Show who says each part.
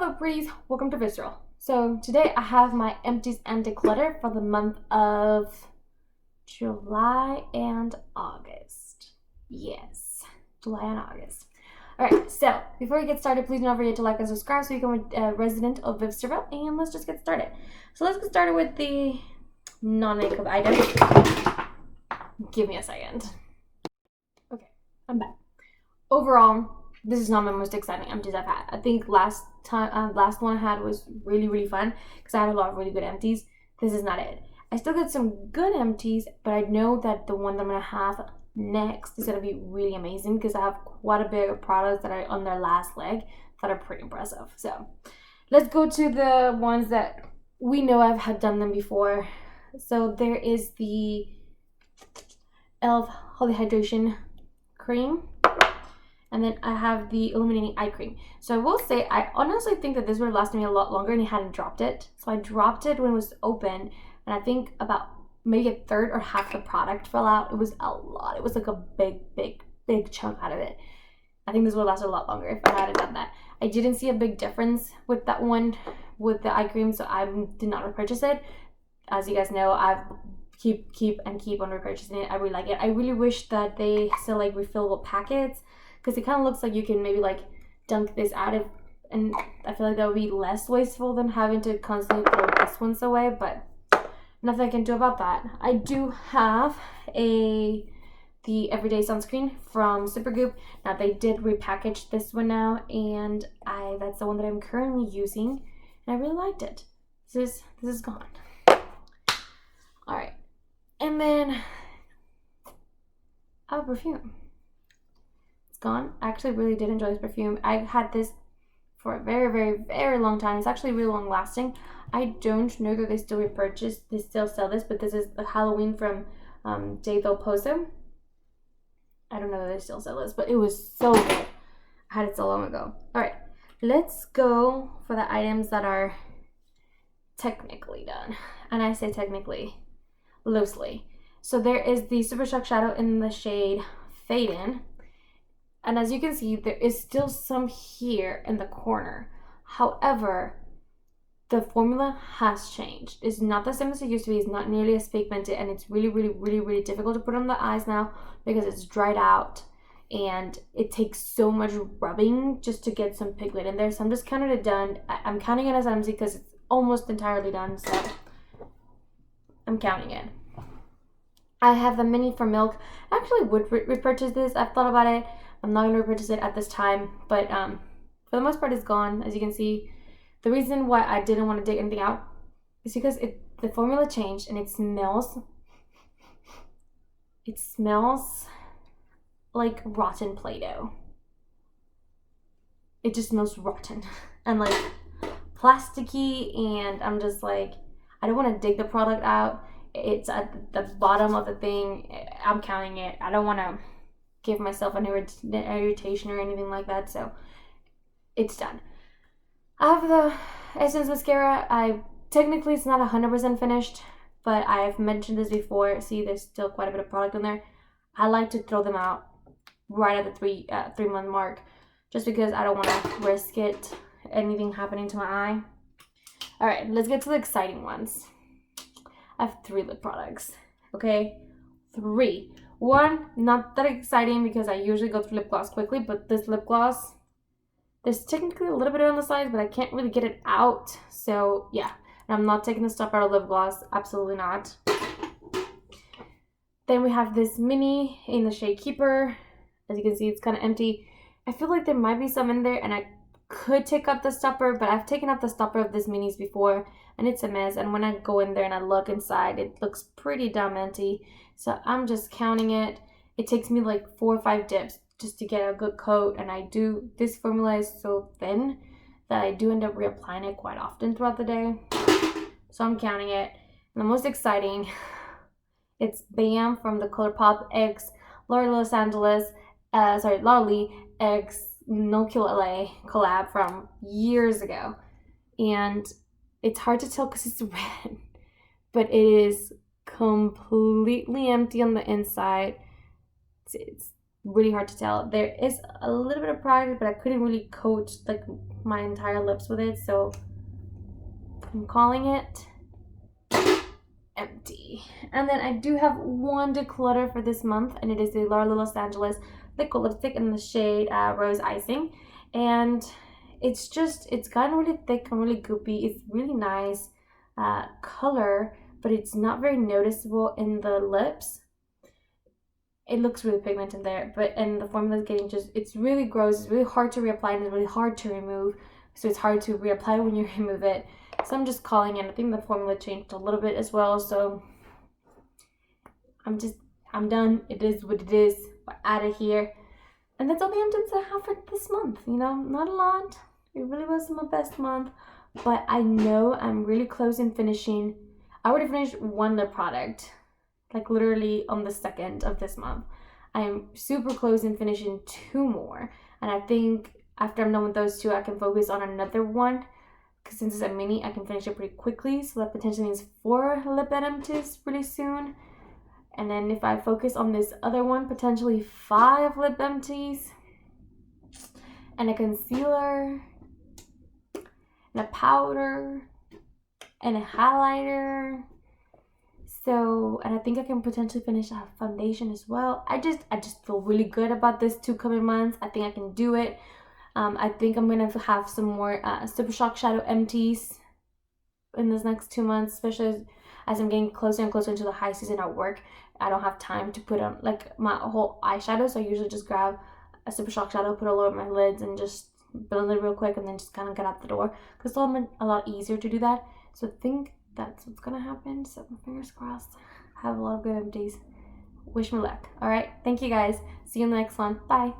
Speaker 1: Hello Pretties, welcome to Visceral. So today I have my empties and declutter for the month of July and August. Yes, July and August. Alright, so before we get started, please don't forget to like and subscribe so you can become a resident of Visceral, and let's just get started. So let's get started with the non-makeup items. Give me a second. Okay, I'm back. Overall, this is not my most exciting empties I've had. I think last one I had was really fun because I had a lot of really good empties. This is not it. I still got some good empties, but I know that the one that I'm gonna have next is gonna be really amazing because I have quite a bit of products that are on their last leg that are pretty impressive. So let's go to the ones that we know I've had done them before. So there is the e.l.f. Holy Hydration Cream. And then I have the Illuminating Eye Cream. So I will say, I honestly think that this would have lasted me a lot longer and I hadn't dropped it. So I dropped it when it was open, and I think about maybe a third or half the product fell out. It was a lot. It was like a big chunk out of it. I think this would have lasted a lot longer if I hadn't done that. I didn't see a big difference with that one, with the eye cream, so I did not repurchase it. As you guys know, I've keep on repurchasing it. I really like it. I really wish that they sell like refillable packets, because it kind of looks like you can maybe like dunk this out of, and I feel like that would be less wasteful than having to constantly throw this ones away, but nothing I can do about that. I do have the Everyday Sunscreen from Supergoop. Now they did repackage this one now, and that's the one that I'm currently using, and I really liked it. This is gone. All right, and then I have a perfume. Gone. I actually really did enjoy this perfume. I had this for a very long time. It's actually really long lasting. I don't know that they still sell this, but this is the Halloween from De Del Pozo. I don't know that they still sell this, but it was so good. I had it so long ago. Alright, let's go for the items that are technically done. And I say technically loosely. So there is the Super Shock Shadow in the shade Fade In. And as you can see, there is still some here in the corner. However, the formula has changed. It's not the same as it used to be. It's not nearly as pigmented, and it's really difficult to put on the eyes now because it's dried out and it takes so much rubbing just to get some pigment in there. So I'm just counting it done. I'm counting it as empty because it's almost entirely done, so I'm counting it. I have the mini for Milk. I actually would repurchase this. I've thought about it. I'm not going to repurchase it at this time, but for the most part, it's gone. As you can see, the reason why I didn't want to dig anything out is because the formula changed, and it smells like rotten Play-Doh. It just smells rotten and like plasticky, and I'm just like, I don't want to dig the product out. It's at the bottom of the thing. I'm counting it. I don't want to give myself an irritation or anything like that, so it's done. I have the Essence mascara. Technically it's not 100% finished, but I've mentioned this before. See, there's still quite a bit of product in there. I like to throw them out right at the 3 month mark, just because I don't want to risk anything happening to my eye. All right, let's get to the exciting ones. I have 3 lip products. Okay, 3. One, not that exciting because I usually go through lip gloss quickly, but this lip gloss, there's technically a little bit on the sides, but I can't really get it out. So yeah, and I'm not taking the stuff out of lip gloss, absolutely not. Then we have this mini in the shade Keeper. As you can see, it's kind of empty. I feel like there might be some in there, and I could take out the stopper, but I've taken out the stopper of this minis before, and it's a mess. And when I go in there and I look inside, it looks pretty damn empty. So I'm just counting it. It takes me like 4 or 5 dips just to get a good coat, and this formula is so thin that I do end up reapplying it quite often throughout the day. So I'm counting it. And the most exciting, it's BAM from the ColourPop X Laura Lee X No Kill LA collab from years ago. And it's hard to tell because it's red, but it is completely empty on the inside. It's really hard to tell. There is a little bit of product, but I couldn't really coat like my entire lips with it, so I'm calling it empty. And then I do have one declutter for this month, and it is the Laura Los Angeles liquid lipstick in the shade Rose Icing. And it's gotten really thick and really goopy. It's really nice color, but it's not very noticeable in the lips. It looks really pigmented there, but and the formula is getting it's really gross. It's really hard to reapply and it's really hard to remove. So it's hard to reapply when you remove it. So I'm just calling it. I think the formula changed a little bit as well. So I'm done. It is what it is. We're out of here. And that's all the items I have for this month. You know, not a lot. It really wasn't my best month. But I know I'm really close in finishing. I already finished one lip product. Like literally on the 2nd of this month. I am super close in finishing 2 more. And I think after I'm done with those 2, I can focus on another one. Because since it's a mini, I can finish it pretty quickly. So that potentially means 4 lip empties pretty soon. And then if I focus on this other one, potentially 5 lip empties. And a concealer. And a powder. And a highlighter. So, and I think I can potentially finish a foundation as well. I just feel really good about this 2 coming months. I think I can do it. I think I'm going to have some more Super Shock Shadow empties in this next 2 months, especially as I'm getting closer and closer into the high season at work. I don't have time to put on like my whole eyeshadow, so I usually just grab a Super Shock Shadow, put it all over my lids, and just blend it real quick, and then just kind of get out the door. Because it's a lot easier to do that. So I think that's what's gonna happen. So fingers crossed. I have a lot of good empties. Wish me luck. All right. Thank you guys. See you in the next one. Bye.